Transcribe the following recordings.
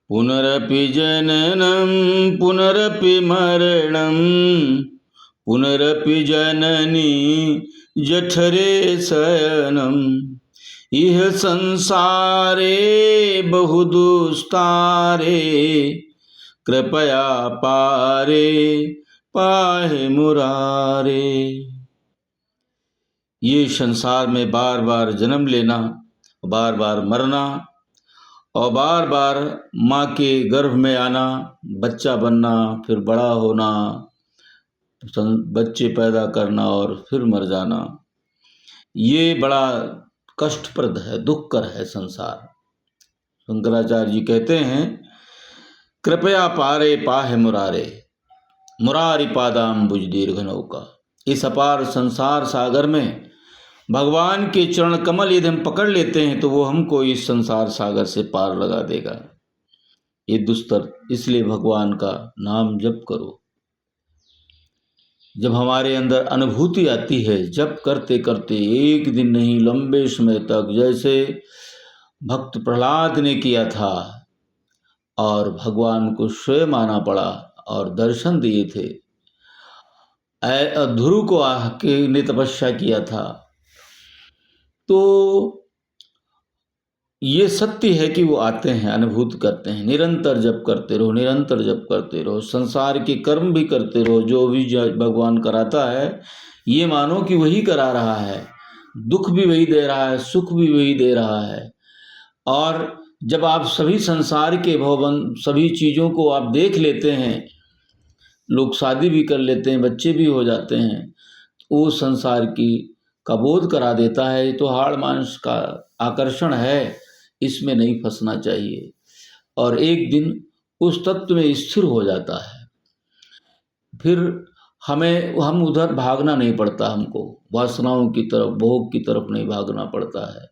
पुनरपि जननं पुनरपि मरणं पुनरपि जननी जठरे शयनम् इह संसारे बहुदुस्तारे कृपया पारे पाहि मुरारे। ये संसार में बार बार जन्म लेना, बार बार मरना और बार बार माँ के गर्भ में आना, बच्चा बनना, फिर बड़ा होना, बच्चे पैदा करना और फिर मर जाना, ये बड़ा कष्टप्रद है, दुखकर है संसार। शंकराचार्य जी कहते हैं, कृपया पारे पाहि मुरारे, मुरारी पादाम्बुज दीर्घ नौका। इस अपार संसार सागर में भगवान के चरण कमल यदि हम पकड़ लेते हैं तो वो हमको इस संसार सागर से पार लगा देगा। ये दुस्तर, इसलिए भगवान का नाम जप करो। जब हमारे अंदर अनुभूति आती है, जप करते करते एक दिन नहीं लंबे समय तक, जैसे भक्त प्रहलाद ने किया था और भगवान को स्वयं आना पड़ा और दर्शन दिए थे, ध्रुव को आके ने तपस्या किया था। तो ये सत्य है कि वो आते हैं, अनुभूत करते हैं। निरंतर जप करते रहो, निरंतर जप करते रहो, संसार के कर्म भी करते रहो। जो भी भगवान कराता है ये मानो कि वही करा रहा है, दुख भी वही दे रहा है, सुख भी वही दे रहा है। और जब आप सभी संसार के भवन, सभी चीज़ों को आप देख लेते हैं, लोग शादी भी कर लेते हैं, बच्चे भी हो जाते हैं, वो संसार की का बोध करा देता है। तो हाड़ मांस का आकर्षण है, इसमें नहीं फंसना चाहिए और एक दिन उस तत्व में स्थिर हो जाता है। फिर हम उधर भागना नहीं पड़ता, हमको वासनाओं की तरफ, भोग की तरफ नहीं भागना पड़ता है।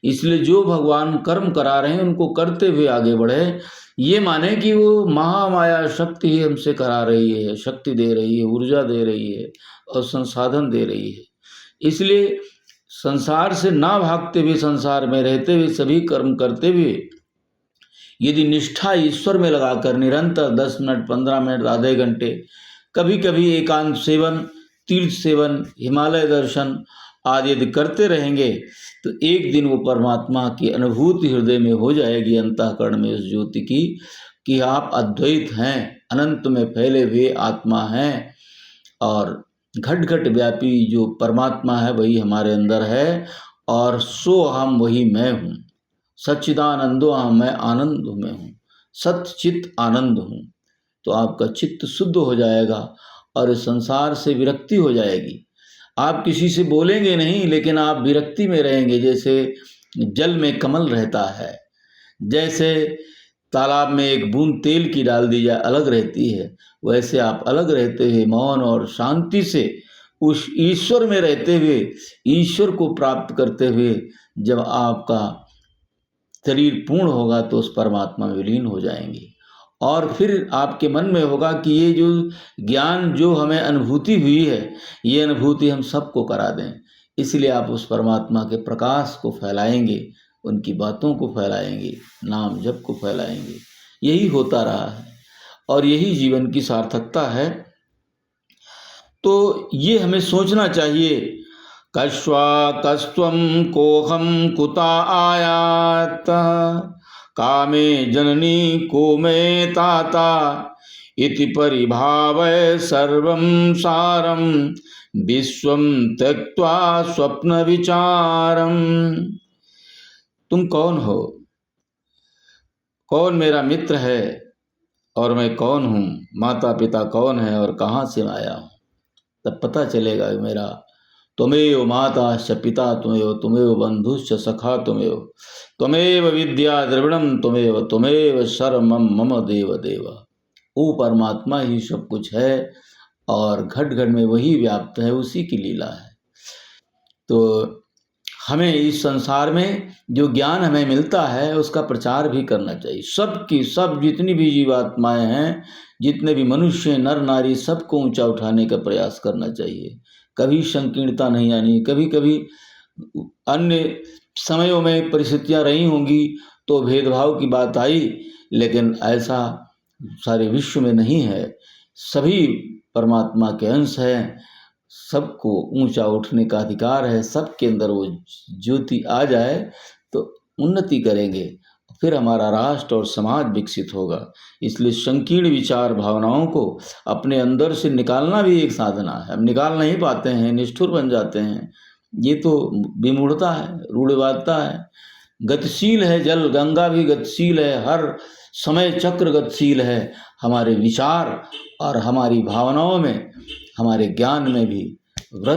इसलिए जो भगवान कर्म करा रहे हैं उनको करते हुए आगे बढ़े। ये माने कि वो महामाया शक्ति ही हमसे करा रही है, शक्ति दे रही है, ऊर्जा दे रही है और संसाधन दे रही है। इसलिए संसार से ना भागते हुए, संसार में रहते हुए, सभी कर्म करते हुए यदि निष्ठा ईश्वर में लगाकर निरंतर 10 मिनट, 15 मिनट, आधे घंटे, कभी कभी एकांत सेवन, तीर्थ सेवन, हिमालय दर्शन आदि यदि करते रहेंगे तो एक दिन वो परमात्मा की अनुभूति हृदय में हो जाएगी, अंतःकरण में उस ज्योति की, कि आप अद्वैत हैं, अनंत में फैले हुए आत्मा हैं और घट घट व्यापी जो परमात्मा है वही हमारे अंदर है और सो हम वही मैं हूँ। सच्चिदानंदो हम, मैं आनंद में हूँ, सच्चित आनंद हूँ। तो आपका चित्त शुद्ध हो जाएगा और इस संसार से विरक्ति हो जाएगी। आप किसी से बोलेंगे नहीं, लेकिन आप विरक्ति में रहेंगे। जैसे जल में कमल रहता है, जैसे तालाब में एक बूंद तेल की डाल दी जाए अलग रहती है, वैसे आप अलग रहते हुए मौन और शांति से उस ईश्वर में रहते हुए, ईश्वर को प्राप्त करते हुए जब आपका शरीर पूर्ण होगा तो उस परमात्मा में विलीन हो जाएंगे। और फिर आपके मन में होगा कि ये जो ज्ञान, जो हमें अनुभूति हुई है, ये अनुभूति हम सबको करा दें। इसलिए आप उस परमात्मा के प्रकाश को फैलाएंगे, उनकी बातों को फैलाएंगे, नाम जप को फैलाएंगे। यही होता रहा है और यही जीवन की सार्थकता है। तो ये हमें सोचना चाहिए, कस्वा कस्त्वं कोहम कुता आयात, कामे जननी को मे ताता, इति परिभावय सर्वं सारं, विश्वं त्यक्त्वा स्वप्न विचारम। तुम कौन हो? कौन मेरा मित्र है और मैं कौन हूँ? माता पिता कौन है और कहाँ से आया हूँ? तब पता चलेगा मेरा त्वमेव माता च पिता त्वमेव, त्वमेव बंधुश्च सखा त्वमेव, त्वमेव विद्या द्रविणम त्वमेव, त्वमेव सर्वमं मम देव देव। वो परमात्मा ही सब कुछ है और घट घट में वही व्याप्त है, उसी की लीला है। तो हमें इस संसार में जो ज्ञान हमें मिलता है उसका प्रचार भी करना चाहिए। सबकी सब जितनी भी जीवात्माएं हैं, जितने भी मनुष्य, नर नारी, सबको ऊंचा उठाने का प्रयास करना चाहिए। कभी संकीर्णता नहीं आनी। कभी कभी अन्य समयों में परिस्थितियां रही होंगी तो भेदभाव की बात आई, लेकिन ऐसा सारे विश्व में नहीं है। सभी परमात्मा के अंश हैं, सबको ऊंचा उठने का अधिकार है। सबके अंदर वो ज्योति आ जाए तो उन्नति करेंगे, फिर हमारा राष्ट्र और समाज विकसित होगा। इसलिए संकीर्ण विचार भावनाओं को अपने अंदर से निकालना भी एक साधना है। हम निकाल नहीं पाते हैं, निष्ठुर बन जाते हैं। ये तो विमूढ़ता है, रूढ़िवादिता है। गतिशील है जल, गंगा भी गतिशील है, हर समय चक्र गतिशील है। हमारे विचार और हमारी भावनाओं में, हमारे ज्ञान में भी वृद्धि